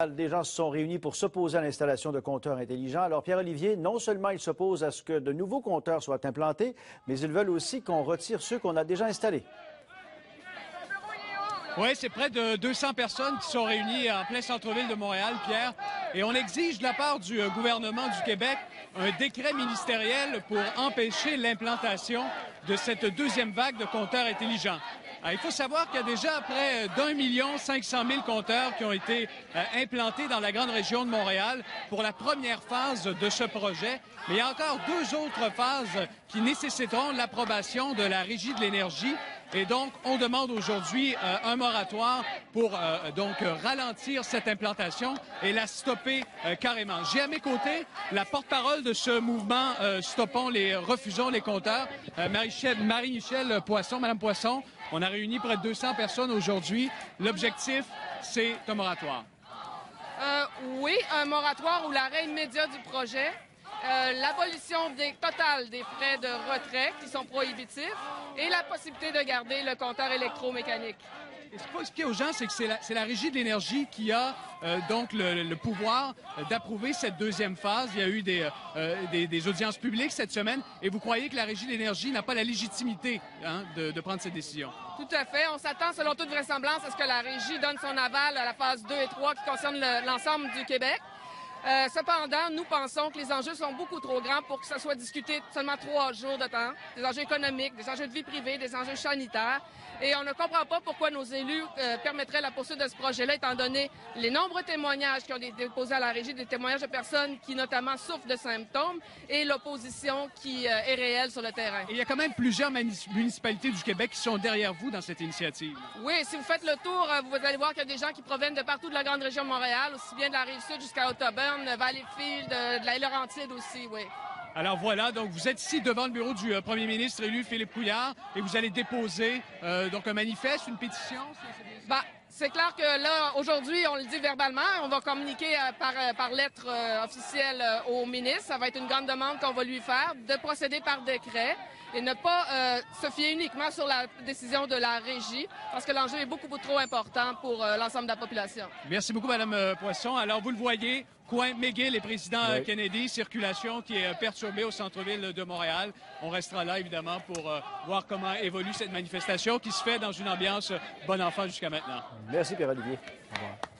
Des gens se sont réunis pour s'opposer à l'installation de compteurs intelligents. Alors, Pierre-Olivier, non seulement ils s'opposent à ce que de nouveaux compteurs soient implantés, mais ils veulent aussi qu'on retire ceux qu'on a déjà installés. Oui, c'est près de 200 personnes qui sont réunies en plein centre-ville de Montréal, Pierre. Et on exige de la part du gouvernement du Québec un décret ministériel pour empêcher l'implantation de cette deuxième vague de compteurs intelligents. Alors, il faut savoir qu'il y a déjà près d'1 500 000 compteurs qui ont été implantés dans la grande région de Montréal pour la première phase de ce projet. Mais il y a encore 2 autres phases qui nécessiteront l'approbation de la Régie de l'énergie. Et donc, on demande aujourd'hui un moratoire pour ralentir cette implantation et la stopper carrément. J'ai à mes côtés la porte-parole de ce mouvement Refusons les compteurs, Marie-Michel Poisson. Madame Poisson, on a réuni près de 200 personnes aujourd'hui. L'objectif, c'est un moratoire. Oui, un moratoire ou l'arrêt immédiat du projet. L'abolition totale des frais de retrait qui sont prohibitifs et la possibilité de garder le compteur électromécanique. Et ce qu'il faut expliquer aux gens, c'est que c'est la Régie de l'énergie qui a donc le pouvoir d'approuver cette deuxième phase. Il y a eu des audiences publiques cette semaine et vous croyez que la Régie de l'énergie n'a pas la légitimité de prendre cette décision? Tout à fait. On s'attend, selon toute vraisemblance, à ce que la Régie donne son aval à la phase 2 et 3 qui concerne l'ensemble du Québec. Cependant, nous pensons que les enjeux sont beaucoup trop grands pour que ça soit discuté seulement 3 jours de temps. Des enjeux économiques, des enjeux de vie privée, des enjeux sanitaires. Et on ne comprend pas pourquoi nos élus permettraient la poursuite de ce projet-là, étant donné les nombreux témoignages qui ont été déposés à la Régie, des témoignages de personnes qui notamment souffrent de symptômes et l'opposition qui est réelle sur le terrain. Et il y a quand même plusieurs municipalités du Québec qui sont derrière vous dans cette initiative. Oui, si vous faites le tour, vous allez voir qu'il y a des gens qui proviennent de partout de la grande région de Montréal, aussi bien de la Rive-Sud jusqu'à Ottawa, de Valleyfield, de la Laurentide aussi, oui. Alors voilà, donc vous êtes ici devant le bureau du premier ministre élu Philippe Couillard et vous allez déposer donc un manifeste, une pétition. C'est clair que là, aujourd'hui, on le dit verbalement, on va communiquer par lettre officielle au ministre. Ça va être une grande demande qu'on va lui faire de procéder par décret et ne pas se fier uniquement sur la décision de la Régie parce que l'enjeu est beaucoup trop important pour l'ensemble de la population. Merci beaucoup, Mme Poisson. Alors, vous le voyez, coin McGill et président Kennedy, circulation qui est perturbée au centre-ville de Montréal. On restera là, évidemment, pour voir comment évolue cette manifestation qui se fait dans une ambiance bon enfant jusqu'à maintenant. Merci, Pierre-Olivier. Au revoir.